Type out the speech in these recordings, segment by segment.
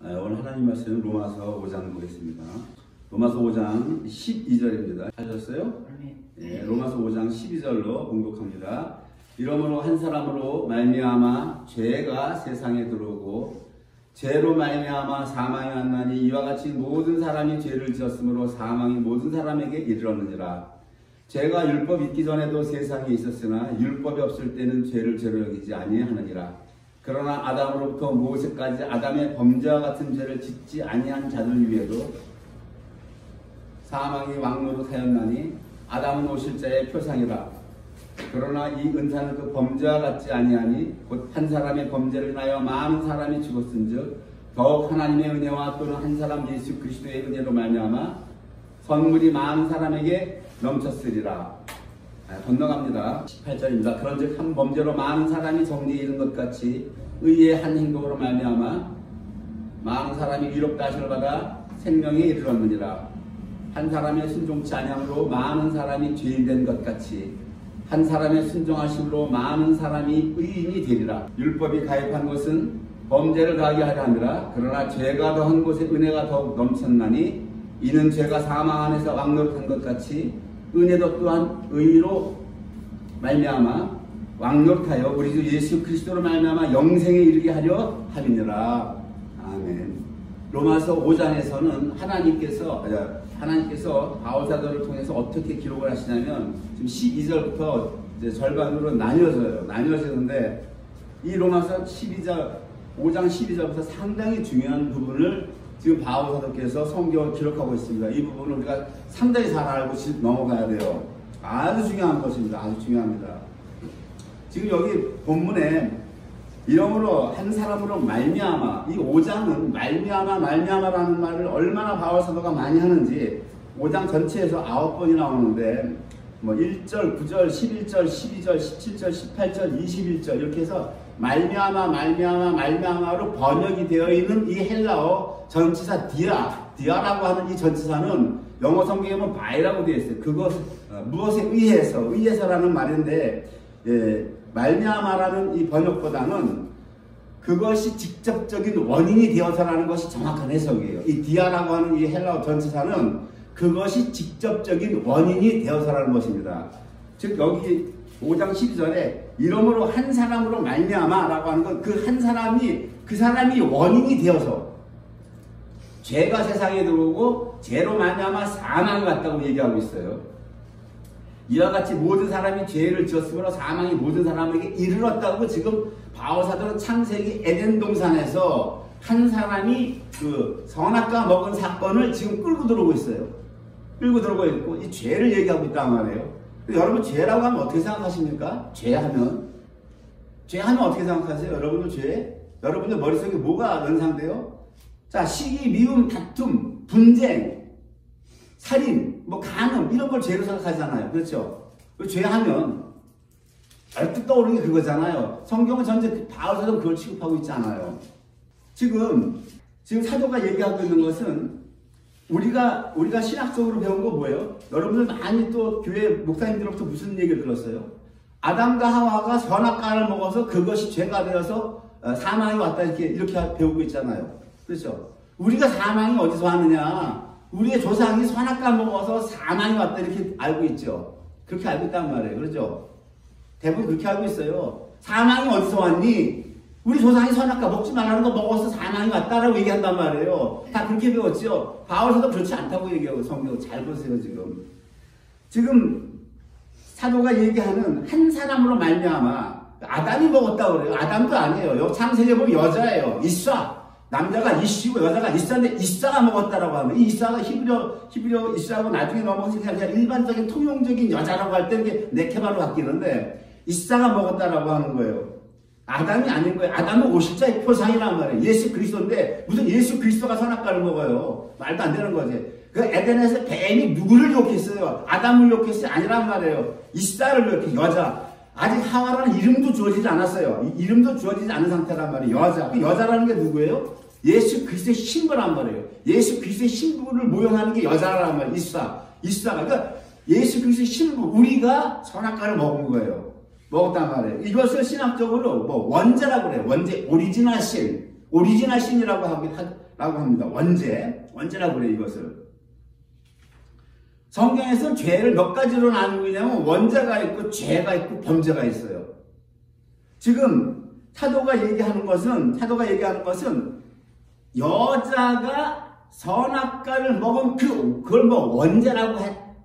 오늘 하나님 말씀은 로마서 5장 보겠습니다. 로마서 5장 12절입니다. 하셨어요? 네, 로마서 5장 12절로 봉독합니다. 이러므로 한 사람으로 말미암아 죄가 세상에 들어오고 죄로 말미암아 사망이 왔나니 이와 같이 모든 사람이 죄를 지었으므로 사망이 모든 사람에게 이르렀느니라. 죄가 율법 있기 전에도 세상에 있었으나 율법이 없을 때는 죄를 죄로 여기지 아니하느니라. 그러나 아담으로부터 모세까지 아담의 범죄와 같은 죄를 짓지 아니한 자들 위에도 사망이 왕노릇하였나니 아담은 오실자의 표상이라. 그러나 이 은사는 그 범죄와 같지 아니하니 곧 한 사람의 범죄를 인하여 많은 사람이 죽었은즉 더욱 하나님의 은혜와 또는 한 사람 예수 그리스도의 은혜로 말미암아 선물이 많은 사람에게 넘쳤으리라. 건너갑니다. 18절입니다. 그런즉 한 범죄로 많은 사람이 정죄에 이른 것 같이 의의 한 행동으로 말미암아 많은 사람이 위롭다 하심을 받아 생명에 이르렀느니라. 한 사람의 순종치 아니함으로 많은 사람이 죄인 된 것 같이 한 사람의 순종하심으로 많은 사람이 의인이 되리라. 율법이 가입한 것은 범죄를 가하게 하려 함이라. 그러나 죄가 더한 곳에 은혜가 더욱 넘쳤나니 이는 죄가 사망 안에서 왕노릇한 것 같이 은혜도 또한 의로 말미암아 왕노릇하여 우리 주 예수 그리스도로 말미암아 영생에 이르게 하려 함이니라. 아멘. 로마서 5장에서는 하나님께서 바울사도를 통해서 어떻게 기록을 하시냐면 지금 12절부터 이제 절반으로 나뉘어지는데 이 로마서 5장 12절부터 상당히 중요한 부분을 지금 바울사도께서 성경을 기록하고 있습니다. 이 부분을 우리가 상당히 잘 알고 넘어가야 돼요. 아주 중요한 것입니다. 아주 중요합니다. 지금 여기 본문에 이러므로 한 사람으로 말미암아, 이 5장은 말미암아라는 말을 얼마나 바울사도가 많이 하는지 5장 전체에서 9번이 나오는데 1절, 9절, 11절, 12절, 17절, 18절, 21절 이렇게 해서 말미암아로 번역이 되어 있는 이 헬라어 전치사 디아라고 하는 이 전치사는 영어 성경에 보면 by라고 되어 있어요. 그것 무엇에 의해서라는 말인데 말미암아라는 이 번역보다는 그것이 직접적인 원인이 되어서라는 것이 정확한 해석이에요. 이 디아라고 하는 이 헬라어 전치사는 그것이 직접적인 원인이 되어서라는 것입니다. 즉 여기 5장 12절에 이러므로 한 사람으로 말미암아라고 하는 건 그 한 사람이 그 사람이 원인이 되어서 죄가 세상에 들어오고 죄로 말미암아 사망이 왔다고 얘기하고 있어요. 이와 같이 모든 사람이 죄를 지었으므로 사망이 모든 사람에게 이르렀다고 지금 바울사도는 창세기 에덴 동산에서 한 사람이 그 선악과 먹은 사건을 지금 끌고 들어오고 있어요. 끌고 들어오고 있고 이 죄를 얘기하고 있단 말이에요. 여러분 죄라고 하면 어떻게 생각하십니까? 죄하면 어떻게 생각하세요? 여러분들 죄? 여러분들 머릿속에 뭐가 연상돼요? 자, 시기, 미움, 다툼, 분쟁, 살인, 간음 이런 걸 죄로 생각하잖아요. 그렇죠? 죄하면 얼핏 떠오르는 게 그거잖아요. 성경은 전체 바울사도는 그걸 취급하고 있지 않아요. 지금 사도가 얘기하고 있는 것은 우리가 신학적으로 배운 거 뭐예요? 여러분들 많이 또 교회 목사님들로부터 무슨 얘기를 들었어요? 아담과 하와가 선악과를 먹어서 그것이 죄가 되어서 사망이 왔다 이렇게 배우고 있잖아요. 그렇죠? 우리가 사망이 어디서 왔느냐? 우리의 조상이 선악과 먹어서 사망이 왔다 이렇게 알고 있죠. 그렇게 알고 있단 말이에요. 그렇죠? 대부분 그렇게 알고 있어요. 사망이 어디서 왔니? 우리 조상이 선악과 먹지 말라는 거 먹어서 사망이 왔다라고 얘기한단 말이에요. 다 그렇게 배웠죠. 바울사도 그렇지 않다고 얘기하고 성경 잘 보세요. 지금 사도가 얘기하는 한 사람으로 말미암아 아담이 먹었다고 그래요. 아담도 아니에요. 창세기에 보면 여자예요. 이싸. 남자가 이씨고 여자가 이싸인데 이싸가 먹었다라고 하면 이 이싸가 히브리어 이싸고 나중에 넘어가서 그냥 일반적인 통용적인 여자라고 할 때 이게 네케바로 바뀌는데 이싸가 먹었다라고 하는 거예요. 아담이 아닌 거예요. 아담은 오실자의 표상이란 말이에요. 예수 그리스도인데 무슨 예수 그리스도가 선악과를 먹어요. 말도 안 되는 거지. 그 에덴에서 뱀이 누구를 욕했어요? 아담을 욕했어요? 아니란 말이에요. 이싸를 욕해 여자. 아직 하와라는 이름도 주어지지 않았어요. 이름도 주어지지 않은 상태란 말이에요. 여자. 그 여자라는 게 누구예요? 예수 그리스도의 신부란 말이에요. 예수 그리스도의 신부를 모형하는 게 여자란 말이에요. 이싸가. 그러니까 예수 그리스도의 신부, 우리가 선악과를 먹은 거예요. 먹었단 말이에요. 이것을 신학적으로 원죄라고 그래요. 원죄, 오리지널 신. 오리지널 신이라고 합니다. 원죄라고 그래요, 이것을. 성경에서는 죄를 몇 가지로 나누고 있냐면 원죄가 있고 죄가 있고 범죄가 있어요. 지금 사도가 얘기하는 것은 여자가 선악과를 먹은 그걸 뭐 원죄라고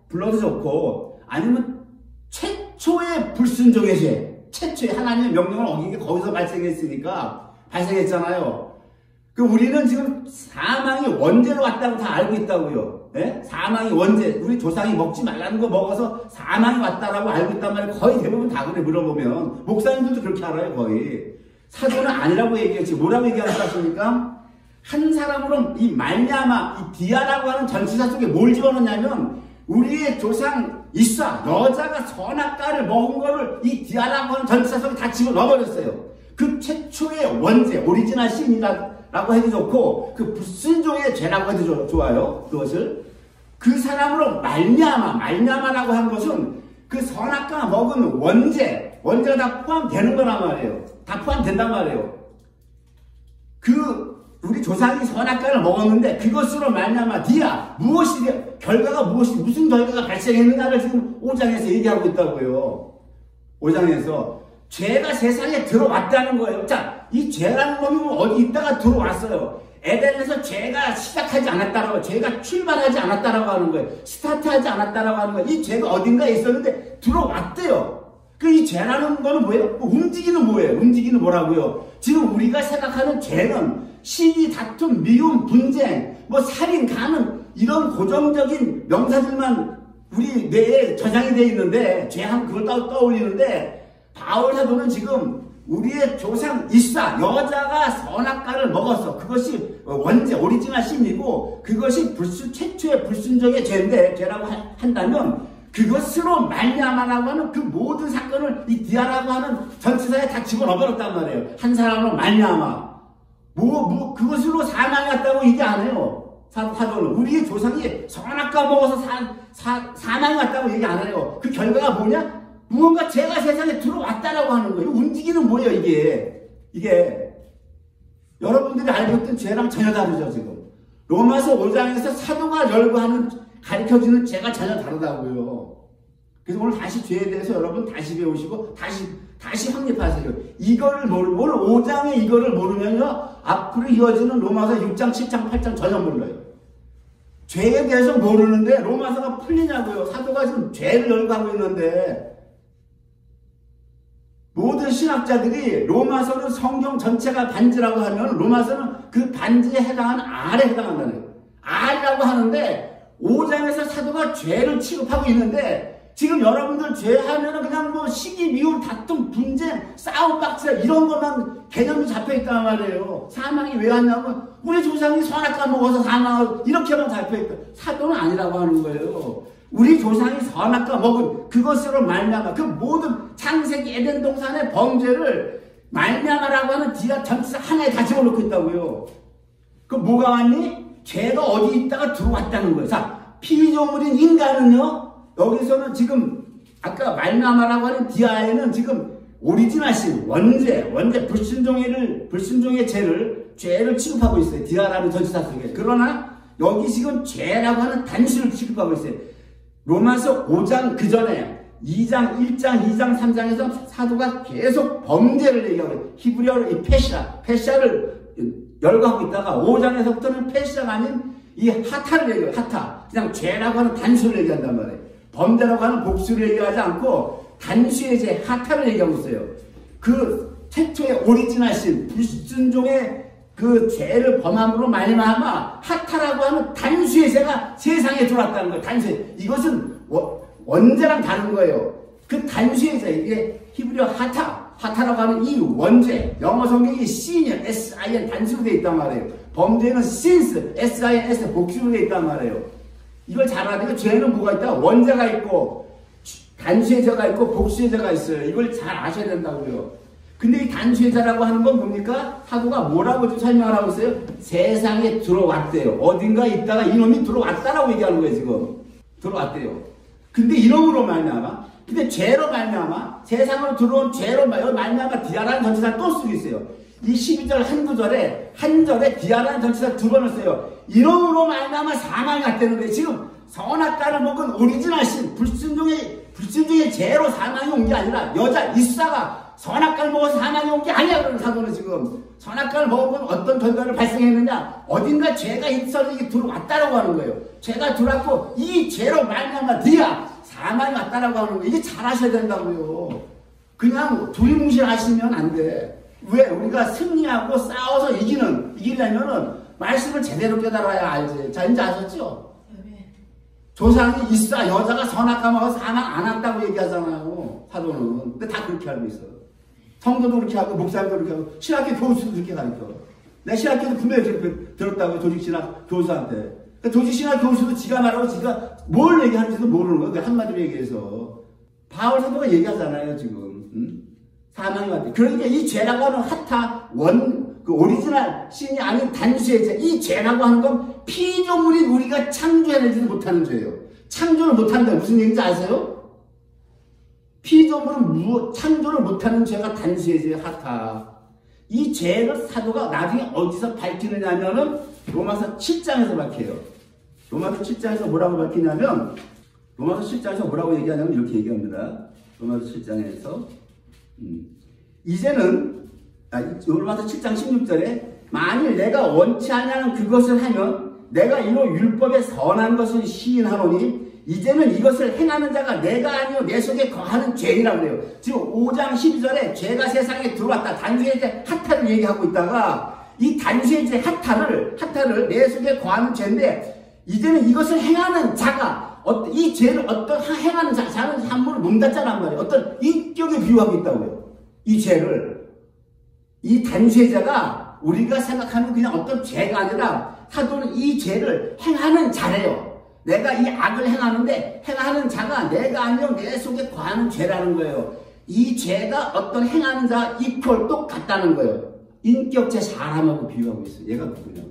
불러도 좋고, 아니면 최초의 불순종의 죄, 최초의 하나님의 명령을 어긴 게 거기서 발생했잖아요. 우리는 지금 사망이 원죄로 왔다고 다 알고 있다고요. 예? 사망이 원죄, 우리 조상이 먹지 말라는 거 먹어서 사망이 왔다라고 알고 있단 말이에요. 거의 대부분 다 그래. 물어보면 목사님들도 그렇게 알아요. 거의. 사도는 아니라고 얘기했지. 뭐라고 얘기하는 것 같습니까? 한 사람으로 이 말냐마, 이 디아라고 하는 전치사 속에 뭘 집어넣냐면, 우리의 조상 이사, 여자가 선악과를 먹은 거를 이 디아라고 하는 전치사 속에 다 집어넣어버렸어요. 그 최초의 원죄, 오리지널 신이라고 해도 좋고, 그 불순종의 죄라고 해도 좋아요. 그것을. 그 사람으로 말냐마라고 하는 것은 그 선악과 먹은 원죄가 다 포함되는 거란 말이에요. 다 포함된단 말이에요. 우리 조상이 선악과를 먹었는데 그것으로 말냐마 디아, 결과가 무슨 결과가 발생했느냐를 지금 5장에서 얘기하고 있다고요. 5장에서 죄가 세상에 들어왔다는 거예요. 자, 이 죄라는 놈이 어디 있다가 들어왔어요. 에덴에서 죄가 시작하지 않았다라고, 죄가 출발하지 않았다라고 하는 거예요. 스타트하지 않았다라고 하는 거예요. 이 죄가 어딘가에 있었는데 들어왔대요. 이 죄라는 거는 뭐예요? 움직이는 뭐예요? 움직이는 뭐라고요? 지금 우리가 생각하는 죄는 시기, 다툼, 미움, 분쟁, 살인, 간음, 이런 고정적인 명사들만 우리 뇌에 저장이 되어 있는데, 죄하면 그걸 떠올리는데, 바울 사도는 지금 우리의 조상 이사, 여자가 선악과를 먹었어. 그것이 원죄, 오리지널 신이고, 그것이 최초의 불순종의 죄라고 한다면, 그것으로 말냐마라고 하는 그 모든 사건을 이 디아라고 하는 전치사에 다 집어넣어버렸단 말이에요. 한 사람으로 말냐마. 그것으로 사망이 왔다고 얘기 안 해요. 사도는. 우리의 조상이 선악과 먹어서 사망이 왔다고 얘기 안 해요. 그 결과가 뭐냐? 무언가 죄가 세상에 들어왔다라고 하는 거예요. 움직이는 뭐예요, 이게. 여러분들이 알고 있던 죄랑 전혀 다르죠, 지금. 로마서 5장에서 사도가 가르쳐주는 죄가 전혀 다르다고요. 그래서 오늘 다시 죄에 대해서 여러분 다시 배우시고, 다시 확립하세요. 이거를 오늘 5장에 이거를 모르면요, 앞으로 이어지는 로마서 6장, 7장, 8장 전혀 몰라요. 죄에 대해서 모르는데 로마서가 풀리냐고요. 사도가 지금 죄를 열거하고 있는데, 모든 신학자들이 로마서는 성경 전체가 반지라고 하면 로마서는 그 반지에 해당하는 R에 해당한다는 거예요. R이라고 하는데 5장에서 사도가 죄를 취급하고 있는데, 지금 여러분들 죄하면은 그냥 시기, 미움, 다툼, 분쟁, 싸움, 빡치라 이런 것만 개념이 잡혀있단 말이에요. 사망이 왜 왔냐면 우리 조상이 선악과 먹어서 사망하고 이렇게만 잡혀있다. 사도는 아니라고 하는 거예요. 우리 조상이 선악과 먹은 그것으로 말미암아 그 모든 창세기 에덴 동산의 범죄를 말미암아라고 하는 디아 전치사 하나에 다 집어넣고 있다고요. 그 뭐가 왔니? 죄가 어디 있다가 들어왔다는 거예요. 자, 피조물인 인간은요, 여기서는 지금 아까 말미암아라고 하는 디아에는 지금 오리지널 신, 원죄, 불순종의 죄를 취급하고 있어요. 디아라는 전치사 속에. 그러나 여기 지금 죄라고 하는 단수를 취급하고 있어요. 로마서 5장 그 전에 2장, 1장, 2장, 3장에서 사도가 계속 범죄를 얘기하고 있어요. 히브리어로 이 페샤를 열거하고 있다가 5장에서부터는 페샤가 아닌 이 하타를 얘기해요. 하타. 그냥 죄라고 하는 단수를 얘기한단 말이에요. 범죄라고 하는 복수를 얘기하지 않고 단수의 죄, 하타를 얘기하고 있어요. 그 최초의 오리지널 신, 불순종의 그 죄를 범함으로 말미암아 하타라고 하는 단수의 죄가 세상에 들어왔다는 거예요. 단수의. 이것은 원죄랑 다른 거예요. 그 단수의 죄, 이게 히브리어 하타라고 하는 이 원죄, 영어 성경이 sin이요, S-I-N 단수로 되어 있단 말이에요. 범죄는 sins, S-I-N-S 복수로 되어 있단 말이에요. 이걸 잘 알아야 돼요. 죄는 뭐가 있다? 원죄가 있고, 단수의 죄가 있고, 복수의 죄가 있어요. 이걸 잘 아셔야 된다고요. 근데 이 단수의 죄라고 하는 건 뭡니까? 사도가 뭐라고 좀 설명하고 있어요? 세상에 들어왔대요. 어딘가 있다가 이놈이 들어왔다라고 얘기하는 거예요, 지금. 들어왔대요. 근데 이놈으로 말미암아, 근데 죄로 말미암아, 세상으로 들어온 죄로 말미암아 디아라는 전치사 또 쓰고 있어요. 이 12절 한 구절에 한 절에 디아라는 전치사 두 번을 써요. 이놈으로 말미암아 사망이 왔다는 거예요. 지금 선악과를 먹은 오리지널 신 불순종의 죄로 사망이 온 게 아니라 여자 이사가 선악과를 먹어서 사망이 온 게 아니야. 그런 사도는 지금 선악과를 먹으면 어떤 결과를 발생했느냐, 어딘가 죄가 있어서 이게 들어왔다라고 하는 거예요. 죄가 들어왔고 이 죄로 말미암아 디아 사망이 왔다라고 하는 거예요. 이게 잘 하셔야 된다고요. 그냥 두리뭉실하시면 안 돼. 왜? 우리가 승리하고 싸워서 이기려면은 말씀을 제대로 깨달아야 알지. 자, 이제 아셨죠? 조상이 이사 여자가 선악과 먹어서 사망 안 한다고 얘기하잖아요. 사도는. 근데 다 그렇게 알고 있어. 성도도 그렇게 하고 목사님도 그렇게 하고 신학교 교수도 그렇게 가르쳐. 내 신학교도 분명히 그렇게 들었다고 조직신학 교수한테. 조직신학 교수도 지가 말하고 지가 뭘 얘기하는지도 모르는 거야. 그 한마디로 얘기해서. 바울 사도가 얘기하잖아요 지금. 사망이 왔대. 그러니까 이 죄라고 하는 하타 그 오리지널 신이 아닌 단수의 죄, 이 죄라고 하는 건 피조물인 우리가 창조해내지도 못하는 죄예요. 창조를 못한다. 무슨 얘기인지 아세요? 피조물은 창조를 못하는 죄가 단수의 죄, 하타. 이 죄를 사도가 나중에 어디서 밝히느냐 하면은 로마서 7장에서 밝혀요. 로마서 7장에서 뭐라고 밝히냐면, 로마서 7장에서 뭐라고 얘기하냐면 이렇게 얘기합니다. 로마서 7장에서 이제는 로마서 7장 16절에 만일 내가 원치 아니하는 그것을 하면 내가 이로 율법에 선한 것을 시인하노니 이제는 이것을 행하는 자가 내가 아니요 내 속에 거하는 죄이라고 해요. 지금 5장 12절에 죄가 세상에 들어왔다. 단수의 죄 하타를 얘기하고 있다가 이 단수의 죄 하타를 내 속에 거하는 죄인데 이제는 이것을 행하는 자가 이 죄를 어떤 행하는 자는 함부로 문 닫자란 말이에요. 어떤 인격에 비유하고 있다고요. 이 죄를. 이 단수의 죄가 우리가 생각하는 그냥 어떤 죄가 아니라 사도는 이 죄를 행하는 자래요. 내가 이 악을 행하는데 행하는 자가 내가 아니요 내 속에 거하는 죄라는 거예요. 이 죄가 어떤 행하는 자 이퀄 똑같다는 거예요. 인격체 사람하고 비유하고 있어요. 얘가 누구냐고.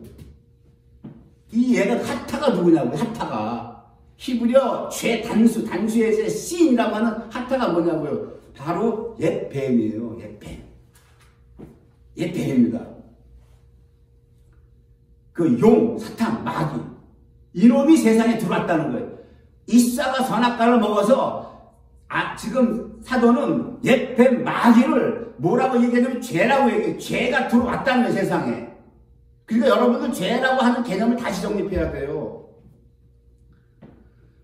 이 얘가 하타가 누구냐고. 하타가. 히브리어 단수의 죄 시인이라고 하는 하타가 뭐냐고요. 바로 옛 뱀이에요. 옛 뱀. 옛 뱀입니다. 그 용, 사탄, 마귀. 이놈이 세상에 들어왔다는 거예요. 이사가 선악과를 먹어서 지금 사도는 옛 뱀 마귀를 뭐라고 얘기하냐면 죄라고 얘기해요. 죄가 들어왔다는 거예요. 세상에. 그러니까 여러분들 죄라고 하는 개념을 다시 정립해야 돼요.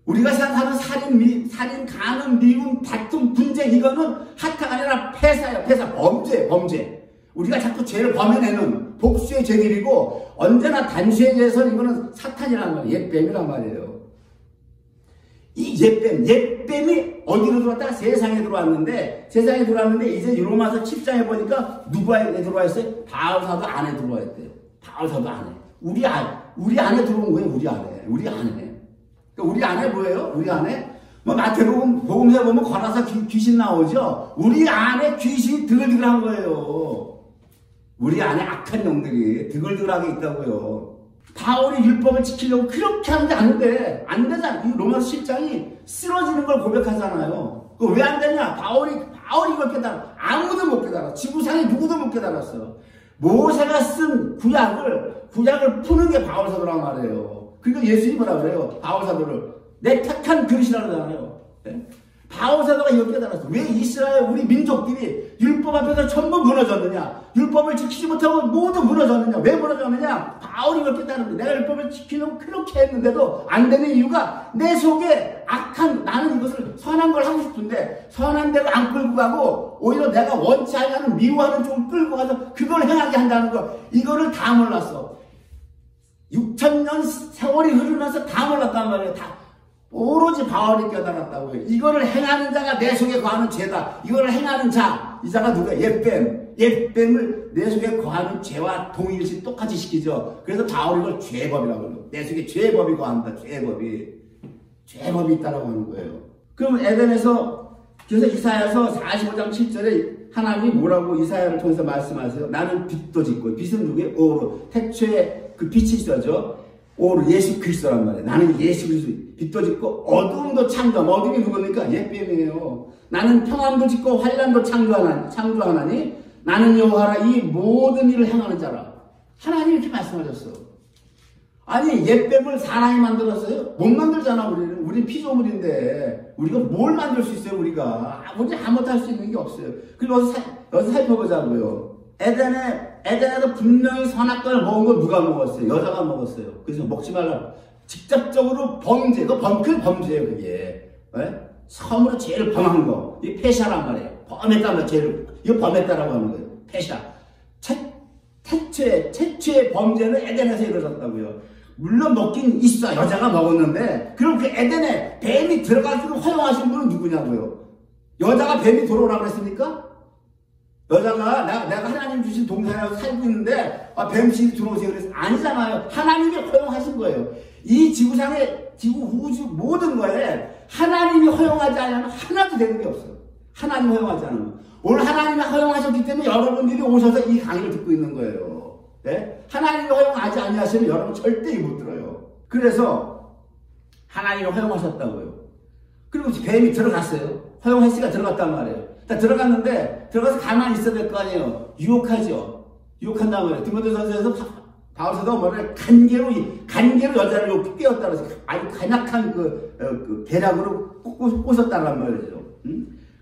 우리가 생각하는 살인, 간음, 미움, 다툼, 분쟁 이거는 하타가 아니라 폐사예요. 폐사, 범죄. 우리가 자꾸 죄를 범해내는 복수의 죄들이고 언제나 단수에 대해서는 이거는 사탄이라는 거예요. 옛뱀이란 말이에요. 이 옛뱀이 어디로 들어왔다가 세상에 들어왔는데 이제 로마서 10장에 보니까 누가 들어와 있어요? 바울사도 안에 들어와 있대요. 바울사도 안에. 우리 안에 들어온 거예요. 우리 안에. 우리 안에 뭐예요? 우리 안에 마태복음 복음서에 보면 걸어서 귀신 나오죠. 우리 안에 귀신이 드글드글한 거예요. 우리 안에 악한 영들이 드글드글하게 있다고요. 바울이 율법을 지키려고 그렇게 하는데 안 되잖아. 이 로마서 10장이 쓰러지는 걸 고백하잖아요. 그 왜 안 되냐? 바울이 이걸 깨달아. 아무도 못 깨달아. 지구상에 누구도 못 깨달았어. 모세가 쓴 구약을 푸는 게 바울사도란 말이에요. 그러니까 예수님이 뭐라 그래요? 바울사도를 내 택한 그릇이라고 하잖아요. 네? 바울사도가 이거 깨달았어. 왜 이스라엘 우리 민족들이 율법 앞에서 전부 무너졌느냐? 율법을 지키지 못하고 모두 무너졌느냐? 왜 무너졌느냐? 바울이 이걸 깨달았는데 내가 율법을 지키려고 그렇게 했는데도 안 되는 이유가 내 속에 나는 이것을 선한 걸 하고 싶은데 선한 대로 안 끌고 가고 오히려 내가 원치 않는 미워하는 쪽을 끌고 가서 그걸 행하게 한다는 거. 이거를 다 몰랐어. 6,000년 세월이 흐르면서 다 몰랐단 말이에요. 다 오로지 바울이 깨달았다고요. 이거를 행하는 자가 내 속에 거하는 죄다. 이거를 행하는 자, 이 자가 누구야? 옛뱀을 내 속에 거하는 죄와 동일시 똑같이 시키죠. 그래서 바울이 이걸 죄법이라고 해요. 내 속에 죄법이 거한다. 죄법이 있다라고 하는 거예요. 그럼 에덴에서 그래서 이사야서 45장 7절에 하나님이 뭐라고 이사야를 통해서 말씀하세요? 나는 빛도 짓고, 빛은 누구예요? 오로. 태초에 그 빛이 있어죠. 오로 예수 그리스도란 말이에요. 나는 예수 그리스도 빛도 짓고 어둠도 창조하고. 어둠이 누굽니까? 옛뱀이에요. 나는 평안도 짓고 환란도 창조하나니 나는 여호와라 이 모든 일을 행하는 자라. 하나님이 이렇게 말씀하셨어. 아니 옛뱀을 사람이 만들었어요? 못 만들잖아. 우리는 피조물인데 우리가 뭘 만들 수 있어요? 우리가 아무것도 할 수 있는 게 없어요. 그리고 여기서 살펴보자고요. 에덴에서 분명히 선악과를 먹은 거 누가 먹었어요? 여자가 먹었어요. 그래서 먹지 말라. 직접적으로 범죄, 그 범죄예요, 그게. 네? 처음으로 제일 범한 거, 이 페샤란 말이에요. 범했단 말, 이거 범했다라고 하는 거예요. 페샤. 최초의 범죄는 에덴에서 이루어졌다고요. 물론 먹긴 있어, 여자가 먹었는데, 그럼 그 에덴에 뱀이 들어갈수록 허용하신 분은 누구냐고요? 여자가 뱀이 들어오라고 그랬습니까? 여자가 내가 하나님 주신 동산에서 살고 있는데 뱀신이 들어오세요 그래서 아니잖아요. 하나님이 허용하신 거예요. 이 지구상의 우주 모든 거에 하나님이 허용하지 않으면 하나도 되는 게 없어요. 하나님이 허용하지 않으면. 오늘 하나님이 허용하셨기 때문에 여러분들이 오셔서 이 강의를 듣고 있는 거예요. 네? 하나님이 허용하지 않으시면 여러분 절대 못 들어요. 그래서 하나님이 허용하셨다고요. 그리고 뱀이 들어갔어요. 허용했으니까 들어갔단 말이에요. 들어갔는데 들어가서 가만히 있어야 될 거 아니에요. 유혹하죠. 유혹한단 말이에요. 디모데전서에서 바울사도가 뭐래 간계로 여자를 깨웠다고 해서 아주 간약한 그 계략으로 꼬셨다는 말이죠.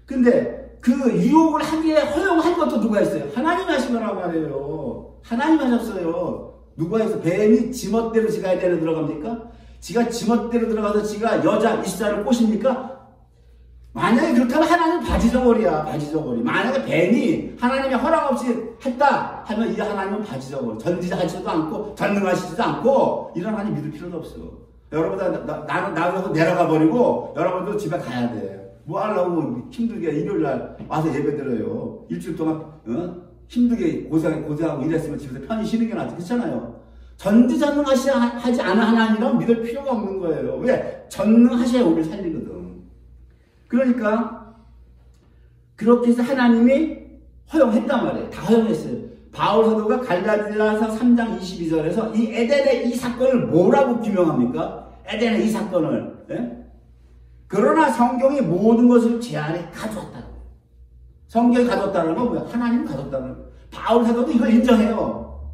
근데 그 유혹을 하기에 허용한 것도 누가 했어요? 하나님 하신 거란 말이에요. 하나님 하셨어요. 누가 해서 뱀이 지멋대로 지가 에덴에 들어갑니까? 지가 지멋대로 들어가서 지가 여자 이스라엘을 꼬십니까? 만약에 그렇다면 하나님 바지저고리야, 바지저고리. 만약에 뱀이 하나님의 허락 없이 했다 하면 이 하나님은 바지저고리. 전지하지도 않고, 전능하시지도 않고, 이런 하나님 믿을 필요도 없어. 여러분, 나도 내려가 버리고, 여러분도 집에 가야 돼. 뭐 하려고 힘들게 일요일날 와서 예배 드려요. 일주일 동안, 힘들게 고생하고 이랬으면 집에서 편히 쉬는 게 낫지. 그렇잖아요. 전지전능하지 않은 하나님이란 믿을 필요가 없는 거예요. 왜? 전능하셔야 우리를 살리거든. 그러니까 그렇게 해서 하나님이 허용했단 말이에요. 다 허용했어요. 바울 사도가 갈라디아서 3장 22절에서 이 에덴의 이 사건을 뭐라고 규명합니까? 에덴의 이 사건을. 예? 그러나 성경이 모든 것을 제 안에 가져왔다고. 성경이 가져왔다는 건 뭐야? 하나님이 가져왔다는 거예요. 바울 사도도 이걸 인정해요.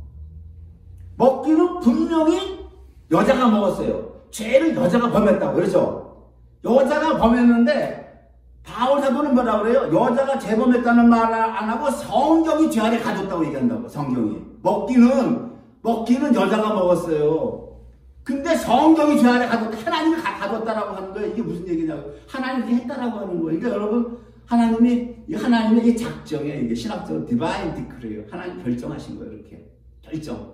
먹기는 분명히 여자가 먹었어요. 죄를 여자가 범했다고. 그렇죠? 여자가 범했는데 바울 사도는 뭐라 그래요? 여자가 재범했다는 말 안 하고 성경이 죄 안에 가졌다고 얘기한다고. 성경이. 먹기는 여자가 먹었어요. 근데 성경이 죄 안에 가졌다. 하나님이 가졌다라고 하는 거예요. 이게 무슨 얘기냐고. 하나님이 했다라고 하는 거예요. 그러니까 여러분, 하나님의 이 작정에 이게 신학적으로 디바인 디크래요. 하나님 결정하신 거예요. 이렇게. 결정.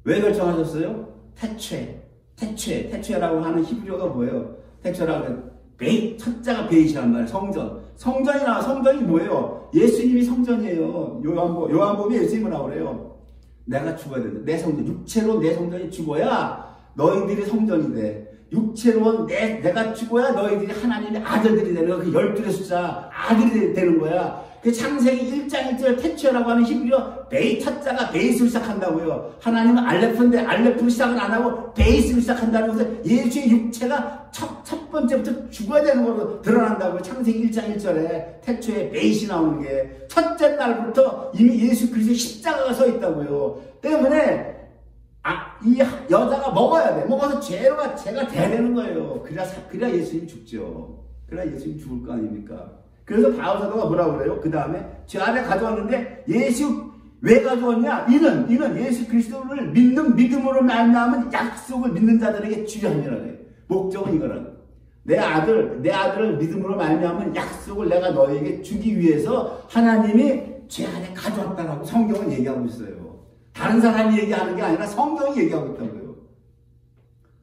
왜 결정하셨어요? 태초라고 하는 히브리어가 뭐예요? 태초라고 첫자가 베이시란 말이에요. 성전이 뭐예요? 예수님이 성전이에요. 요한복음에 예수님이라고 그래요. 내가 죽어야 된다. 내 성전, 육체로 내 성전이 죽어야 너희들이 성전이 돼. 육체로 내가 죽어야 너희들이 하나님의 아들들이 되는 거야. 그 12의 숫자 아들이 되는 거야. 그 창세기 1장 1절 태초라고 하는 히브리어 첫자가 베이스로 시작한다고요. 하나님은 알레프인데 알레프로 시작은 안 하고 베이스로 시작한다는 것은 예수의 육체가 첫 번째부터 죽어야 되는 걸로 드러난다고요. 창세기 1장 1절에 태초에 베이스 나오는 게 첫째 날부터 이미 예수 그리스도의 십자가가 서 있다고요. 때문에 이 여자가 먹어야 돼. 먹어서 죄가 돼야 되는 거예요. 그래야 예수님 죽죠. 그래야 예수님 죽을 거 아닙니까? 그래서 바울 사도가 뭐라고 그래요? 그 다음에 죄 안에 가져왔는데 왜 가져왔냐? 이는 예수 그리스도를 믿는 믿음으로 말미암은 약속을 믿는 자들에게 주려 함이라 그래요. 목적은 이거는 내 아들을 믿음으로 말미암은 약속을 내가 너에게 주기 위해서 하나님이 죄 안에 가져왔다라고 성경은 얘기하고 있어요. 다른 사람이 얘기하는 게 아니라 성경이 얘기하고 있다고요.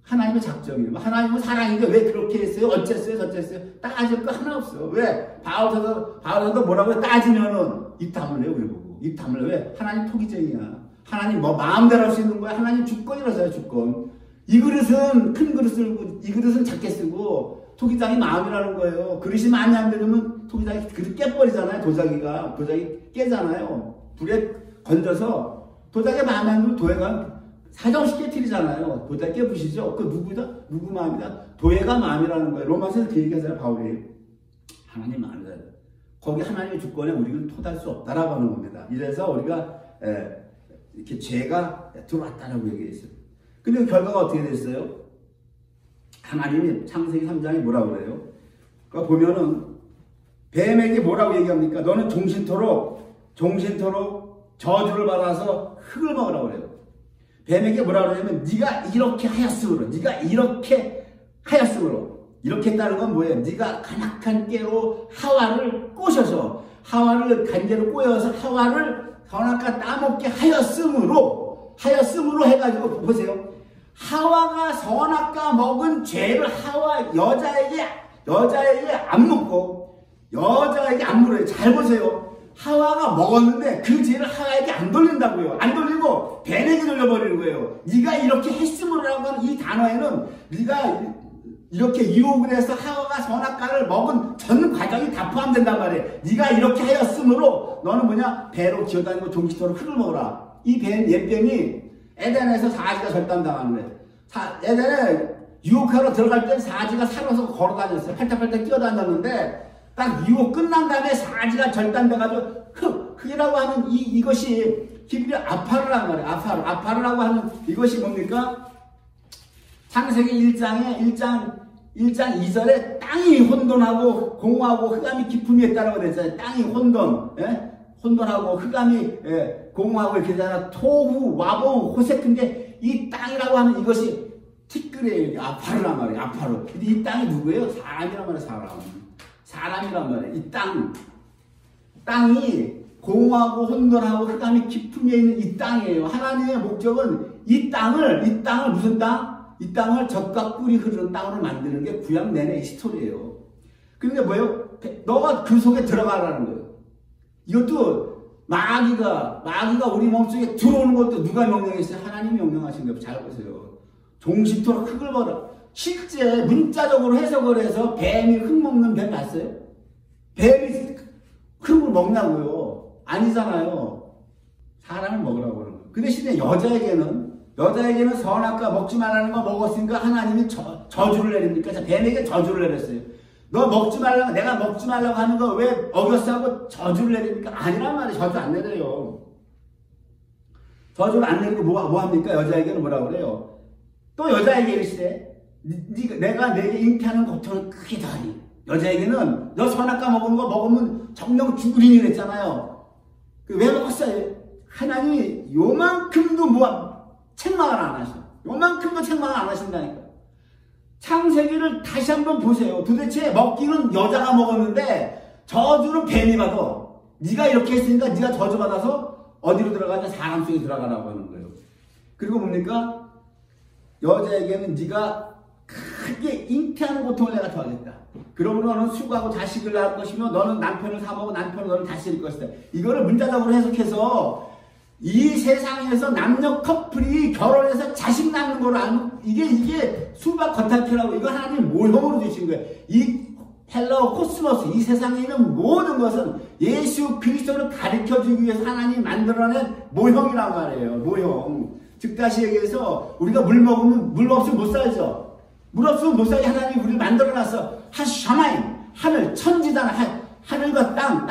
하나님의 작정이에요. 하나님은 사랑인데 왜 그렇게 했어요? 어쨌어요? 저쨌어요? 따질 거 하나 없어. 왜? 바울사도 뭐라고 해? 따지면은 입 다물래요, 우리 보고. 입 다물래. 왜? 하나님 토기쟁이야. 하나님 뭐 마음대로 할 수 있는 거야. 하나님 주권이라서요, 주권. 이 그릇은 큰 그릇을 쓰고, 이 그릇은 작게 쓰고, 토기장이 마음이라는 거예요. 그릇이 많이 안 되면 토기장이 그릇 깨버리잖아요, 도자기 깨잖아요. 불에 건져서, 도자기 마음에 안 들면 도예가 사정쉽게 틀리잖아요. 도자기 깨부시죠? 그 누구 마음이다? 도예가 마음이라는 거예요. 로마서에서 그 얘기하잖아요, 바울이. 하나님 마음이다. 거기 하나님의 주권에 우리는 토달 수 없다라고 하는 겁니다. 이래서 우리가 이렇게 죄가 들어왔다라고 얘기했어요. 근데 결과가 어떻게 됐어요? 하나님이 창세기 3장에 뭐라고 그래요? 그러니까 보면은 뱀에게 뭐라고 얘기합니까? 너는 종신토록 저주를 받아서 흙을 먹으라고 그래요. 뱀에게 뭐라고 그러냐면 네가 이렇게 하였으므로 이렇게 했다는 건 뭐예요? 네가 간악한 깨로 하와를 꼬셔서 하와를 간제로 꼬여서 하와를 선악과 따먹게 하였으므로 해가지고 보세요. 하와가 선악과 먹은 죄를 여자에게 안 묻고 여자에게 안 물어요. 잘 보세요. 하와가 먹었는데 그 죄를 하와에게 안 돌린다고요. 안 돌리고 뱀에게 돌려버리는 거예요. 네가 이렇게 했으므로라고 하는 이 단어에는 네가 이렇게 유혹을 해서 하와가 선악과를 먹은 전 과정이 다 포함된단 말이에요. 네가 이렇게 하였으므로 너는 뭐냐? 배로 기어다니고 종식토록 흙을 먹어라. 이 옛뱀이 에덴에서 사지가 절단당하는 거예요. 에덴에 유혹하러 들어갈 땐 사지가 살아서 걸어다녔어요. 팔딱팔딱 뛰어다녔는데 딱 유혹 끝난 다음에 사지가 절단돼가지고 흙이라고 하는 이것이 히브리 아파르란 말이에요. 아파르라고 하는 이것이 뭡니까? 창세기 1장 2절에 땅이 혼돈하고 공허하고 흑암이 깊음이 있다라고 그랬잖아요. 땅이 혼돈하고 흑암이 공허하고 이렇게 되잖아. 토후 와보 호세크인데 이 땅이라고 하는 이것이 티끌이에요. 아파르란 말이에요. 아파르. 근데 이 땅이 누구예요? 사람이란 말이에요. 사람이란 말이에요. 이 땅이 공허하고 혼돈하고 흑암이 깊음에 있는 이 땅이에요. 하나님의 목적은 이 땅을 무슨 땅? 이 땅을 젖과 꿀이 흐르는 땅으로 만드는 게 구약 내내 이 스토리예요. 그러니까 뭐예요? 너가 그 속에 들어가라는 거예요. 이것도 마귀가 우리 몸속에 들어오는 것도 누가 명령했어요? 하나님이 명령하신 거예요. 잘 보세요. 종식토록 흙을 먹어라. 실제 문자적으로 해석을 해서 뱀이 흙 먹는 뱀 봤어요? 뱀이 흙을 먹냐고요? 아니잖아요. 사람을 먹으라고 그러는 거예요. 그 대신에 여자에게는 선악과 먹지 말라는 거 먹었으니까 하나님이 저주를 내립니까? 자, 뱀에게 저주를 내렸어요. 너 먹지 말라고, 내가 먹지 말라고 하는 거 왜 어겼어 하고 저주를 내립니까? 아니란 말이에요. 저주 안 내려요. 저주를 안 내리고 뭐 합니까? 여자에게는 뭐라고 그래요? 또 여자에게 이르시되 내가 내게 잉태하는 고통을 크게 더하니. 여자에게는 너 선악과 먹은 거 먹으면 정령 죽으리니 그랬잖아요. 왜 먹었어요? 하나님이 요만큼도 책망을 안 하셔. 요만큼도 책망을 안 하신다니까. 창세기를 다시 한번 보세요. 도대체 먹기는 여자가 먹었는데 저주는 뱀이 받아. 네가 이렇게 했으니까 네가 저주받아서 어디로 들어가냐? 사람 속에 들어가라고 하는 거예요. 그리고 뭡니까? 여자에게는 네가 크게 잉태하는 고통을 내가 더하겠다. 그러므로 너는 수고하고 자식을 낳을 것이며 너는 남편을 사모하고 남편은 너를 다스릴 것이다. 이거를 문자적으로 해석해서 이 세상에서 남녀 커플이 결혼해서 자식 낳는 걸 아는 이게 수박 겉핥기라고 이거 하나님 모형으로 주신 거예요. 이 헬라어 코스모스 이 세상에 있는 모든 것은 예수 그리스도를 가르쳐주기 위해서 하나님이 만들어낸 모형이란 말이에요. 모형. 즉 다시 얘기해서 우리가 물 먹으면 물 없으면 못 살죠. 물 없으면 못 살게 하나님이 우리를 만들어놨어. 하샤마임 하늘 천지잖아. 하늘과 땅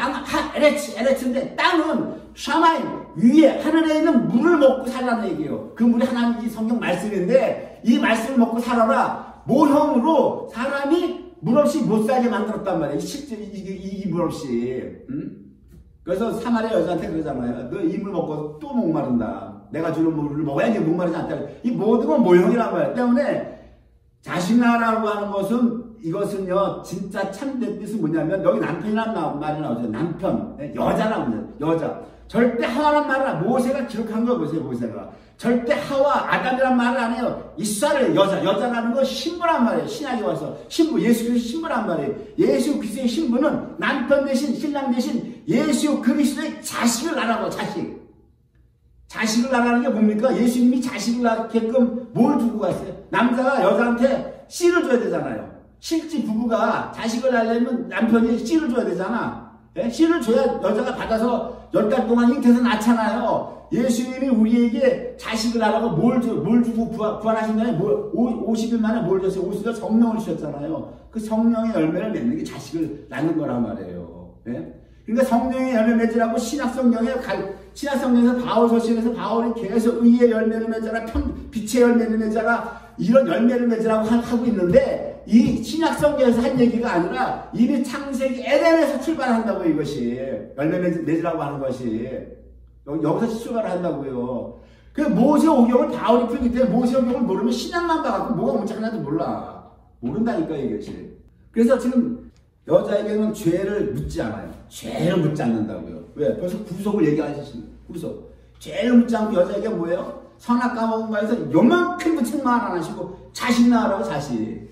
에레츠인데 땅은 샤마임 위에 하늘에 있는 물을 먹고 살라는 얘기예요. 그 물이 하나님이 성경 말씀인데 이 말씀을 먹고 살아라 모형으로 사람이 물 없이 못 살게 만들었단 말이에요. 실제 이 물 없이. 그래서 사마리아 여자한테 그러잖아요. 너 이 물 먹고 또 목마른다. 내가 주는 물을 먹어야지 목마르지 않다. 이 모든 건 모형이란 말이에요. 때문에 자식 낳으라고 하는 것은 이것은요 진짜 참된 뜻은 뭐냐면 여기 남편이라는 말이 나오죠. 남편 여자라고 하죠. 여자. 절대 하와란 말을 모세가 기록한 거 보세요. 모세가 절대 하와 아담이란 말을 안 해요. 이스라엘 여자라는 건 신부란 말이에요. 신약에 와서 신부 예수 그리스도의 신부란 말이에요. 예수 그리스도의 신부는 남편 대신 신랑 대신 예수 그리스도의 자식을 낳으라고. 자식을 낳으라는 게 뭡니까? 예수님이 자식을 낳게끔 뭘 주고 갔어요? 남자가 여자한테 씨를 줘야 되잖아요. 실제 부부가 자식을 낳으려면 남편이 씨를 줘야 되잖아. 예? 씨를 줘야 여자가 받아서 10달 동안 잉태해서 낳잖아요. 예수님이 우리에게 자식을 낳으라고 뭘 주고 부활하신 다음에 50일 만에 뭘 줬어요? 50일 성령을 주셨잖아요. 그 성령의 열매를 맺는 게 자식을 낳는 거란 말이에요. 예? 그러니까 성령의 열매 맺으라고 신약성경에서 바울 서신에서 바울이 계속 의의 열매를 맺어라, 빛의 열매를 맺어라, 이런 열매를 맺으라고 하고 있는데, 이 신약성경에서 한 얘기가 아니라 이미 창세기 에덴에서 출발한다고, 이것이. 열매 맺으라고 하는 것이. 여기서 출발을 한다고요. 그 모세오경을 바울이 풀기 때문에 모세오경을 모르면 신약만 봐갖고 뭐가 뭔지 하나도 몰라. 모른다니까, 이것이. 그래서 지금 여자에게는 죄를 묻지 않아요. 죄를 묻지 않는다고요. 왜? 벌써 구속을 얘기하셨습니다. 구속. 죄를 묻지 않고 여자에게 뭐예요? 선악과 먹은가에서 요만큼도 책망 안 하시고 자식 낳으라고, 자식.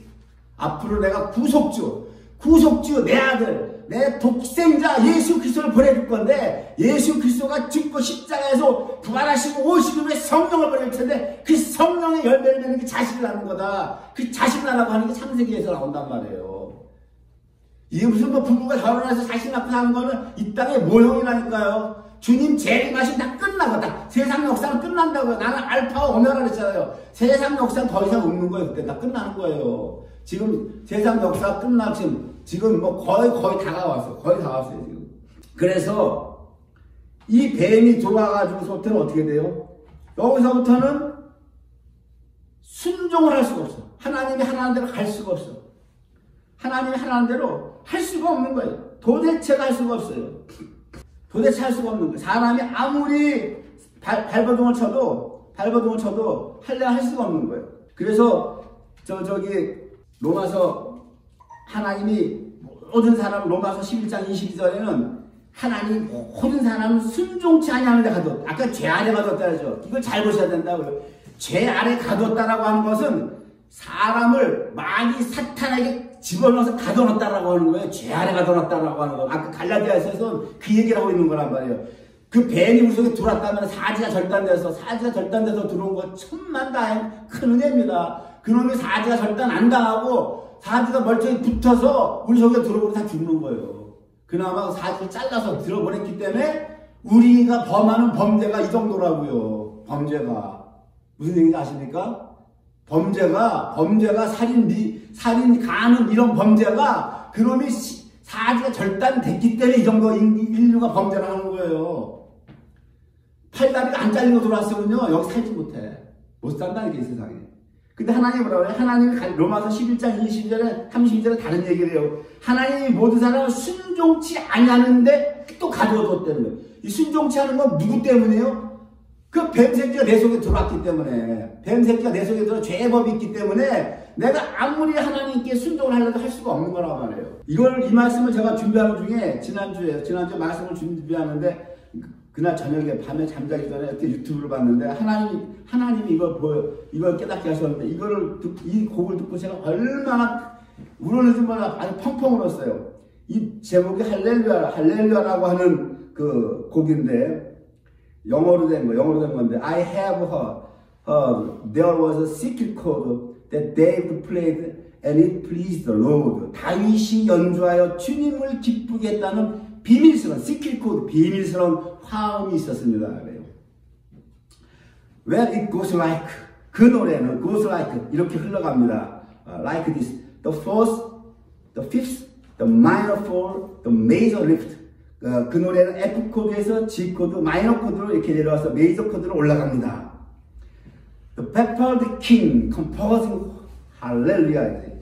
앞으로 내가 구속주 내 아들, 내 독생자 예수 그리스도를 보내줄 건데, 예수 그리스도가 죽고 십자가에서 부활하시고 오시기 위해 성령을 보낼 텐데, 그 성령의 열매를 맺는 게 자식을 낳는 거다. 그 자식을 낳으라고 하는 게 창세기에서 나온단 말이에요. 이게 무슨 뭐 부부가 결혼해서 자식 낳고 사는 거는 이 땅의 모형이라니까요. 주님 재림하시면 다 끝나거든. 세상 역사는 끝난다고요. 나는 알파와 오메가라 그랬잖아요. 세상 역사는 더 이상 없는 거예요. 그때 다 끝나는 거예요. 지금 세상 역사 끝나, 지금 뭐 거의 다가왔어. 거의 다 왔어요, 지금. 그래서 이 뱀이 들어와가지고서부터는 어떻게 돼요? 여기서부터는 순종을 할 수가 없어. 하나님이 하라는 대로 갈 수가 없어. 하나님이 하라는 대로 할 수가 없는 거예요. 도대체가 할 수가 없어요. 도대체 할 수가 없는 거예요. 사람이 아무리 발버둥을 쳐도 할래야 할 수가 없는 거예요. 그래서 저기 로마서, 하나님이 모든 사람, 로마서 11장 22절에는 하나님 모든 사람은 순종치 아니하는 데 가뒀다. 아까 죄 아래 가뒀다 하죠. 이걸 잘 보셔야 된다고요. 죄 아래 가뒀다라고 하는 것은 사람을 많이 사탄에게 집어넣어서 가둬놨다라고 하는 거예요. 죄 아래 가둬놨다라고 하는 거. 아까 갈라디아서에서 그 얘기를 하고 있는 거란 말이에요. 그 뱀이 우리 속에 들어왔다면 사지가 절단돼서 들어온 거 천만다행 큰 은혜입니다. 그놈이 사지가 절단 안 당하고 사지가 멀쩡히 붙어서 우리 속에 들어오고 다 죽는 거예요. 그나마 사지를 잘라서 들어보냈기 때문에 우리가 범하는 범죄가 이 정도라고요. 범죄가 무슨 얘기인지 아십니까? 범죄가 살인, 간음 이런 범죄가 그놈이 사지가 절단됐기 때문에 이 정도 인류가 범죄를 하는 거예요. 팔다리가 안 잘리고 들어왔으면요 여기 살지 못해. 못 산다니까, 이 세상에. 근데 하나님이 뭐라고 그래요? 하나님이 로마서 11장 22절에 32절에 다른 얘기를 해요. 하나님이 모든 사람을 순종치 아니하는데 또 가두어뒀다는 거예요. 이 순종치 않은 건 누구 때문이에요? 그 뱀새끼가 내 속에 들어왔기 때문에. 뱀새끼가 내 속에 들어 죄의 법이 있기 때문에 내가 아무리 하나님께 순종을 하려도 할 수가 없는 거라고 말해요. 이 말씀을 제가 준비하는 중에 지난주에 말씀을 준비하는데 그날 저녁에 밤에 잠자기 전에 이렇게 유튜브를 봤는데 하나님이 이걸 깨닫게 하셨는데 이 곡을 듣고 제가 얼마나 울었는지 몰라 아주 펑펑 울었어요. 이 제목이 할렐루야라고 하는 그 곡인데 영어로 된 건데 I have heard there was a secret chord that David played and it pleased the Lord. 다윗이 연주하여 주님을 기쁘게 했다는 비밀스러운 시크릿 코드, 비밀스러운 화음이 있었습니다. 그래요. Well, it goes like, 그 노래는 goes like 이렇게 흘러갑니다. Like this, the fourth, the fifth, the minor fall, the major lift. 그 노래는 F 코드에서 G 코드, 마이너 코드로 이렇게 내려와서 메이저 코드로 올라갑니다. The Peppered King composing Hallelujah.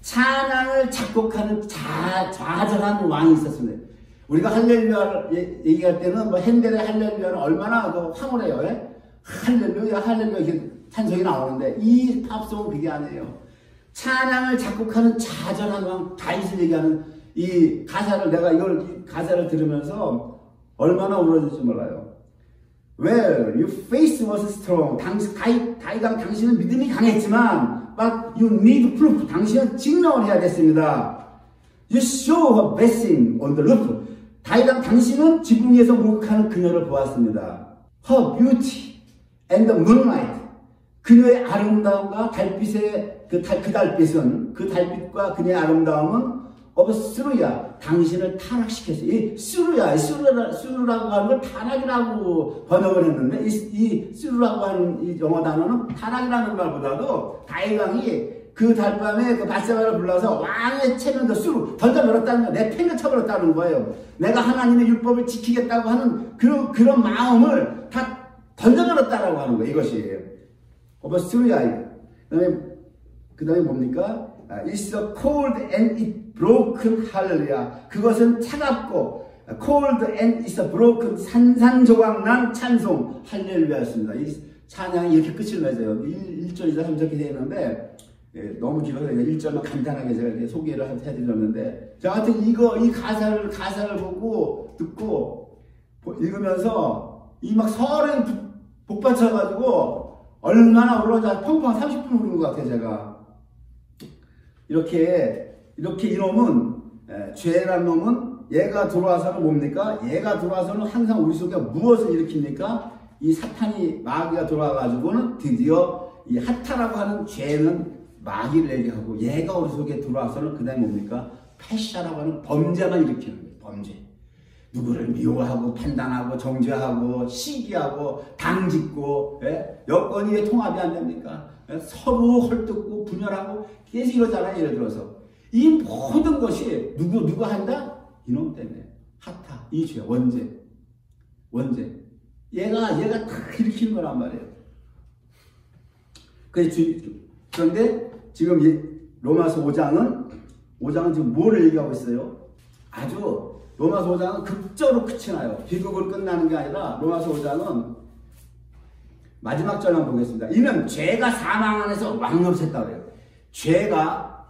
찬양을 작곡하는 좌절한 왕이 있었습니다. 우리가 할렐루야를 얘기할 때는 뭐 핸델의 할렐루야는 얼마나 황홀해요. 예? 할렐루야 이렇게 찬송이 나오는데 이 팝송은 그게 아니에요. 찬양을 작곡하는 좌절한 왕 다윗을 얘기하는 이 가사를 내가 이 가사를 들으면서 얼마나 울어질지 몰라요. Well, your face was strong. 다윗왕 당신은 믿음이 강했지만 but you need proof. 당신은 증명을 해야 됐습니다. You show a blessing on the roof. 다윗왕 당신은 지붕 위에서 목욕하는 그녀를 보았습니다. Her beauty and the moonlight. 그녀의 아름다움과 달빛의 그 달빛은 그 달빛과 그녀의 아름다움은 of 수르야 당신을 타락시켰어요. 이 수르라고 하는 걸 타락이라고 번역을 했는데 이 수르라고 하는 이 영어 단어는 타락이라는 말보다도 다윗왕이 그 달밤에 그 밧세바를 불러서 왕의 체면도 쑥 던져버렸다는 거예요. 내 팽을 쳐버렸다는 거예요. 내가 하나님의 율법을 지키겠다고 하는 그런 마음을 다 던져버렸다라고 하는 거예요. 이것이 오버스트루야. 그 다음에 뭡니까? It's a cold and it broken 할렐루야. 그것은 차갑고 cold and it's a broken 산산조각난 찬송 할렐루야였습니다. 이 찬양이 이렇게 끝을 맺어요. 1절, 2절, 3절 이렇게 되어 있는데 너무 길어서 1절만 간단하게 제가 이렇게 소개를 해드렸는데 자, 하여튼 이 가사를 보고 듣고 읽으면서 이 막 설에 복받쳐가지고 얼마나 올라오자 펑펑 30분 울은 것 같아요. 제가 이렇게 이놈은 죄란 놈은 얘가 들어와서는 뭡니까? 얘가 들어와서는 항상 우리 속에 무엇을 일으킵니까? 이 사탄이 마귀가 들어와가지고는 드디어 이 하타라고 하는 죄는 마귀를 내게 하고 얘가 우리 속에 들어와서는 그 다음에 뭡니까? 패샤라고 하는 범죄만 일으키는 거예요. 범죄. 누구를 미워하고 판단하고 정죄하고 시기하고 당짓고 여건이 왜 통합이 안 됩니까? 서로 헐뜯고 분열하고 계속 이러잖아요. 예를 들어서 이 모든 것이 누구 한다? 이놈 때문에 하타 이 죄 원죄 얘가 다 일으키는 거란 말이에요. 그런데 지금 로마서 5장은 지금 뭐를 얘기하고 있어요? 아주 로마서 5장은 극적으로 끝이 나요. 비극으로 끝나는 게 아니라 로마서 5장은 마지막 절만 보겠습니다. 이는 죄가 사망 안에서 왕노릇했다고 그래요. 죄가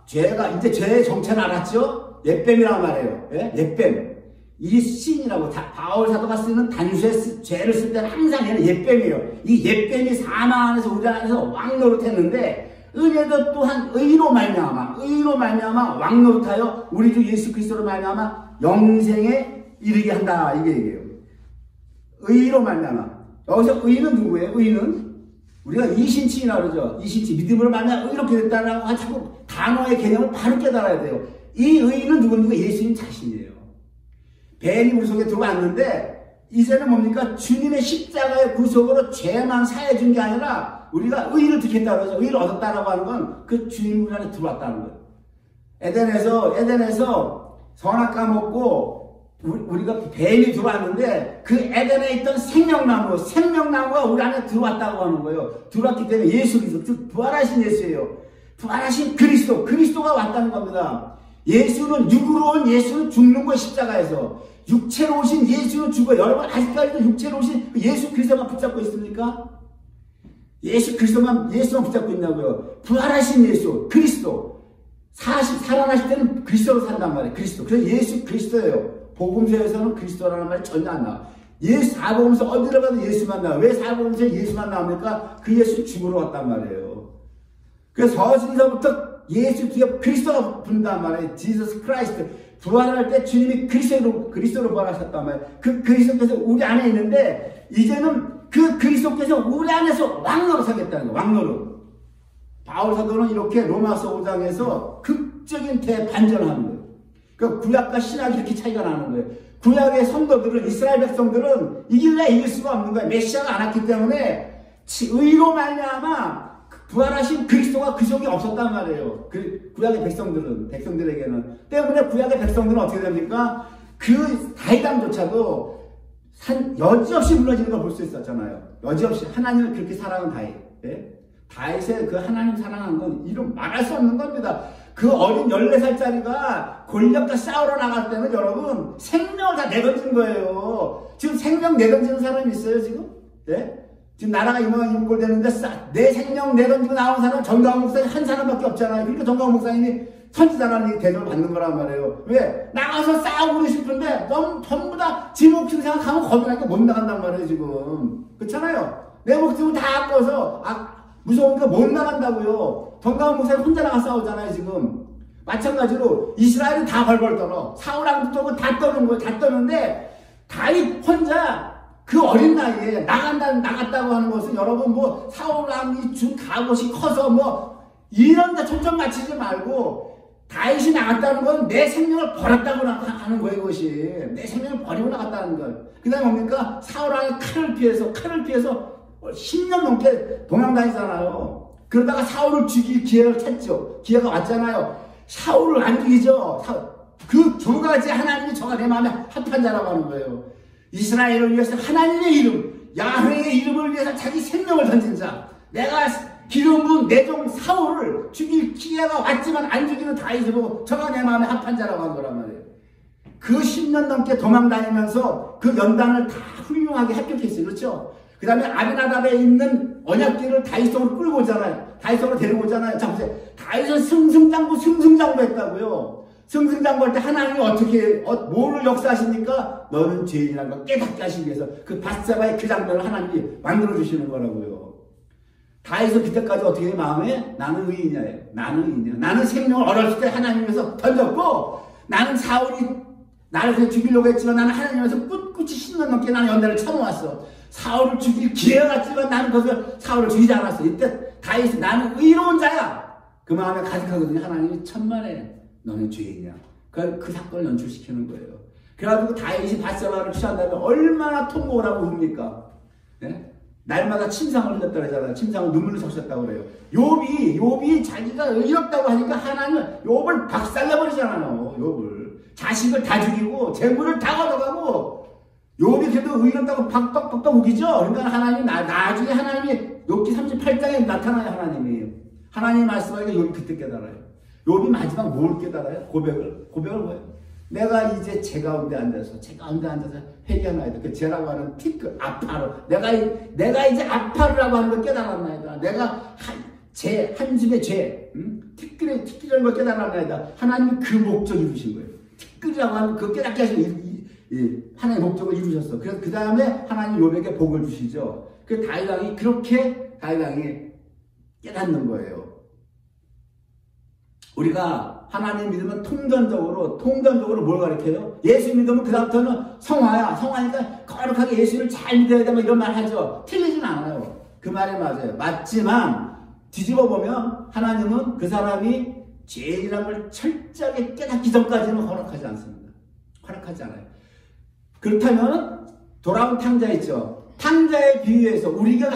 이제 죄의 정체를 알았죠? 옛뱀이란 말이에요. 옛뱀. 이 신이라고 바울 사도가 쓰는 단수의 죄를 쓸 때는 항상 얘는 옛뱀이에요. 이 옛뱀이 사망 안에서 우리 안에서 왕노릇했는데 은혜도 또한 의로 말미암아 왕노릇하여 우리 주 예수 그리스도로 말미암아 영생에 이르게 한다. 이게 얘기예요. 의로 말미암아. 여기서 의는 누구예요? 의는 우리가 이신칭이라고 그러죠. 이신칭 믿음으로 말미암아 의롭게 됐다라고 하고 단어의 개념을 바로 깨달아야 돼요. 이 의는 누구니까 예수님 자신이에요. 뱀이 우리 속에 들어왔는데 이제는 뭡니까? 주님의 십자가의 구속으로 죄만 사해 준 게 아니라 우리가 의를 듣겠다고 해서 의를 얻었다라고 하는 건 그 주님 우리 안에 들어왔다는 거예요. 에덴에서 선악과 먹고 우리가 뱀이 들어왔는데 그 에덴에 있던 생명나무가 우리 안에 들어왔다고 하는 거예요. 들어왔기 때문에 예수 그리스도, 즉 부활하신 예수예요. 부활하신 그리스도가 왔다는 겁니다. 예수는 육으로 온 예수는 죽는 거예요. 십자가에서 육체로 오신 예수는 죽어요. 여러분 아직까지도 육체로 오신 예수 그리스도만 붙잡고 있습니까? 예수 붙잡고 있냐고요. 부활하신 예수 그리스도 살아나실 때는 그리스도로 산단 말이에요. 그리스도. 그래서 예수 그리스도예요. 복음서에서는 그리스도라는 말이 전혀 안 나와. 사복음서 어디로 가도 예수만 나와. 왜 사복음서에 예수만 나옵니까? 그 예수 죽으러 왔단 말이에요. 그래서 서신서부터 예수 뒤에 그리스도가 부른단 말이에요. Jesus Christ. 부활할 때 주님이 그리스도로 부활하셨단 말이에요. 그 그리스도께서 우리 안에 있는데 이제는 그 그리스도께서 우리 안에서 왕노릇 하겠다는 거예요. 왕노릇. 바울 사도는 이렇게 로마서 5장에서 극적인 대반전을 하는 거예요. 그러니까 구약과 신약이 이렇게 차이가 나는 거예요. 구약의 성도들은 이스라엘 백성들은 이길 수가 없는 거예요. 메시아가 안 왔기 때문에 의로 말미암아 부활하신 그리스도가 그 속에 없었단 말이에요. 구약의 백성들에게는. 때문에 구약의 백성들은 어떻게 됩니까? 그 다윗왕조차도 여지없이 무너지는 걸 볼 수 있었잖아요. 여지없이 하나님을 그렇게 사랑한 다윗. 다윗의 그 하나님 사랑한 건 이름 말할 수 없는 겁니다. 그 어린 14살짜리가 골리앗과 싸우러 나갈 때는 여러분 생명을 다 내던진 거예요. 지금 생명 내던지는 사람이 있어요 지금? 지금 나라가 이꼴 되는데 내 생명 내던지고 나온 사람은 정강훈 목사님 한 사람밖에 없잖아요. 그러니까 정강훈 목사님이 선지자라는 대접을 받는 거란 말이에요. 왜? 나가서 싸우고 싶은데 전부 다 지 목숨 생각하면 겁이 나니까 못 나간단 말이에요 지금. 그렇잖아요. 내 목숨을 다 아껴서 무서우니까 못 나간다고요. 정강훈 목사님 혼자 나가 싸우잖아요 지금. 마찬가지로 이스라엘이 다 벌벌 떨어. 사울왕도 떠고 다 떠는 거예요. 다 떠는데 다윗 혼자 그 어린 나이에 나갔다고 하는 것은 여러분 뭐 사울왕이 준 갑옷이 커서 이런 데 초점 맞추지 말고 다윗이 나갔다는 건 내 생명을 버렸다고 하는 거예요. 그것이 내 생명을 버리고 나갔다는 걸. 그 다음에 뭡니까? 사울왕이 칼을 피해서 10년 넘게 도망다니잖아요. 그러다가 사울을 죽일 기회를 찾죠. 기회가 왔잖아요. 사울을 안 죽이죠. 그 두 가지 하나님이 저가 내 마음에 합한 자라고 하는 거예요. 이스라엘을 위해서 하나님의 이름, 야훼의 이름을 위해서 자기 생명을 던진 자. 내가 기름 부은 내 종 사울을 죽일 기회가 왔지만 안 죽이는 다윗을 보고 저가 내 마음에 합한 자라고 하는 거란 말이에요. 그 10년 넘게 도망다니면서 그 연단을 다 훌륭하게 합격했어요. 그렇죠? 그 다음에 아비나답에 있는 언약궤를 다윗성으로 끌고 오잖아요. 다윗성으로 데리고 오잖아요. 자, 보세요. 다윗은 승승장구 했다고요. 승승장구할 때 하나님이 어떻게, 뭐를 역사하십니까? 너는 죄인이라는 걸 깨닫게 하시기 위해서 그 밧세바의 그 장면을 하나님이 만들어주시는 거라고요. 다윗은 그때까지 어떻게 해? 마음에? 나는 의인이야. 나는 의인이야. 나는 생명을 어렸을 때 하나님에서 던졌고, 나는 사울이 나를 그냥 죽이려고 했지만 나는 하나님에서 꿋꿋이 10년 넘게 나는 연단을 참아왔어. 사울을 죽일 기회가 왔지만 나는 그것을 사울을 죽이지 않았어. 이때 다윗은 나는 의로운 자야. 그 마음에 가득하거든요. 하나님이 천만에 너는 죄인이야. 그 사건을 연출시키는 거예요. 그래가지고 다윗이 밧세바를 취한 다음에 얼마나 통곡을 하고 웁니까? 네? 날마다 침상을 흘렸다 그러잖아요. 침상을 눈물을 섞었다고 그래요. 욥이 자기가 의롭다고 하니까 하나님은 욥을 박살내버리잖아요. 욥을. 자식을 다 죽이고 재물을 다 걷어가고 욥이 그래도 의롭다고 박박박박 우기죠. 그러니까 하나님이 나중에 하나님이 욥기 38장에 나타나요. 하나님이 말씀하니까 욥이 그때 깨달아요. 욥이 마지막 뭘 깨달아요? 고백을 뭐예요? 내가 이제 제 가운데 앉아서 회개하나이다. 그 제라고 하는 티끌 아파로 내가 이제 아파르라고 하는 걸 깨달았나이다. 내가 한 줌의 죄 티끌이라는 걸 깨달았나이다. 하나님이 그 목적을 이루신 거예요. 티끌이라고 하는 그 깨닫게 하신 하나님의 목적을 이루셨어. 그래서 그 다음에 하나님 욥에게 복을 주시죠. 그 다윗왕이 그렇게 다윗왕이 깨닫는 거예요. 우리가 하나님 믿으면 통전적으로 뭘 가르쳐요? 예수 믿으면 그 다음부터는 성화야. 성화니까 거룩하게 예수를 잘 믿어야 돼. 이런 말 하죠. 틀리진 않아요. 그 말이 맞아요. 맞지만 뒤집어 보면 하나님은 그 사람이 죄인이라는 걸 철저하게 깨닫기 전까지는 허락하지 않습니다. 허락하지 않아요. 그렇다면 돌아온 탕자 있죠. 탕자에 비유해서 우리가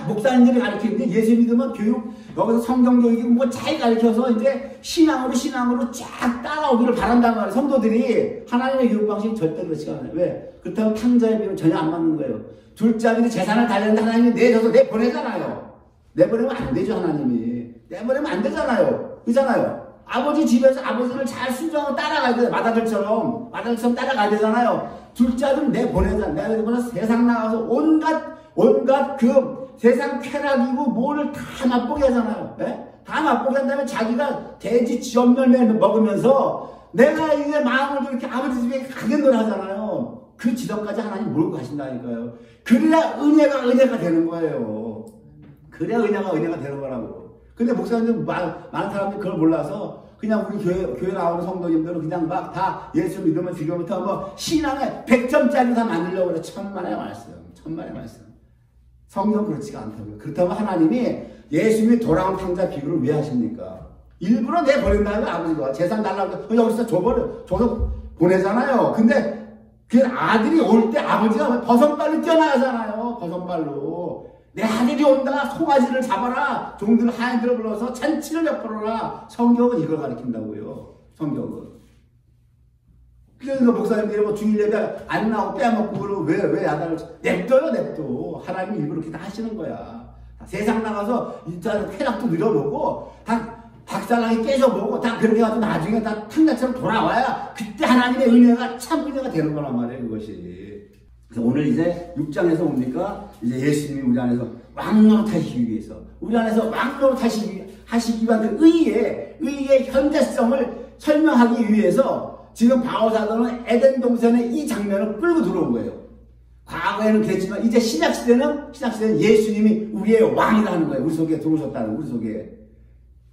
목사님들이 가르치는데 예수 믿으면 교육, 여기서 성경 교육이 뭐 잘 가르쳐서 이제 신앙으로 쫙 따라오기를 바란단 말이에요. 성도들이 하나님의 교육 방식이 절대 그렇지 않아요. 왜? 그렇다면 탕자에 비유는 전혀 안 맞는 거예요. 둘째 아들이 재산을 달렸는데 하나님이 내줘서 내보내잖아요. 내보내면 안 되죠. 하나님이. 내보내면 안 되잖아요. 그렇잖아요. 아버지 집에서 아버지를 잘 순종하고 따라가야 돼요. 마다들처럼 따라가야 되잖아요. 둘째 아들은 내보내잖아. 내가 세상 나가서 온갖 그 세상 쾌락이고 뭐를 다 맛보게 하잖아요. 네? 다 맛보게 한 다음에 자기가 돼지 지엄멸매 먹으면서 내가 이제 마음을 이렇게 아버지 집에 가겠노라 하잖아요. 그 지점까지 하나님 몰고 가신다니까요. 그래야 은혜가 되는 거예요. 그래야 은혜가 되는 거라고. 근데 목사님들 많은 사람들이 그걸 몰라서 그냥 우리 교회 나오는 성도님들은 그냥 막 다 예수 믿으면 지금부터 뭐 신앙에 100점짜리 다 만들려고 그래. 천만의 말씀. 성경 그렇지가 않다고요. 그렇다면 하나님이 예수님이 돌아온 탕자 비유를 왜 하십니까? 일부러 내버린다는 아버지가 재산 달라고 여기서 줘서 보내잖아요. 근데 그 아들이 올 때 아버지가 버선발로 뛰어나가잖아요. 버선발로. 내 아들이 온다. 송아지를 잡아라. 종들 하인들을 불러서 잔치를 베풀어라. 성경은 이걸 가르친다고요. 성경은. 그러니까 목사님들이 뭐 주일 예배 안 나오고 빼먹고 그러고 왜 아들을 냅둬요. 하나님이 일부러 그렇게 다 하시는 거야. 세상 나가서 일단 쾌락도 누려보고 다 박살나게 깨져보고 다 그렇게 해가지고 나중에 다 탕자처럼 돌아와야 그때 하나님의 은혜가 참 은혜가 되는 거란 말이에요. 그것이. 그래서 오늘 이제 6장에서 뭡니까? 이제 예수님이 우리 안에서 왕노릇하시기 위해서 우리 안에서 왕노릇하시기 위한 그 의의 현재성을 설명하기 위해서 지금 바오사도는 에덴 동산의 이 장면을 끌고 들어온 거예요. 과거에는 그랬지만 이제 신약시대는 예수님이 우리의 왕이라는 거예요. 우리 속에 들어오셨다는 우리 속에.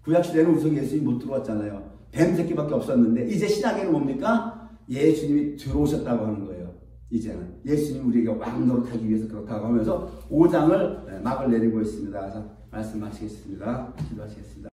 구약시대는 우리 속에 예수님이 못 들어왔잖아요. 뱀새끼밖에 없었는데 이제 신약에는 뭡니까? 예수님이 들어오셨다고 하는 거예요. 이제는 예수님이 우리에게 왕노릇하기 위해서 그렇다고 하면서 5장을 막을 내리고 있습니다. 말씀하시겠습니다. 기도하시겠습니다.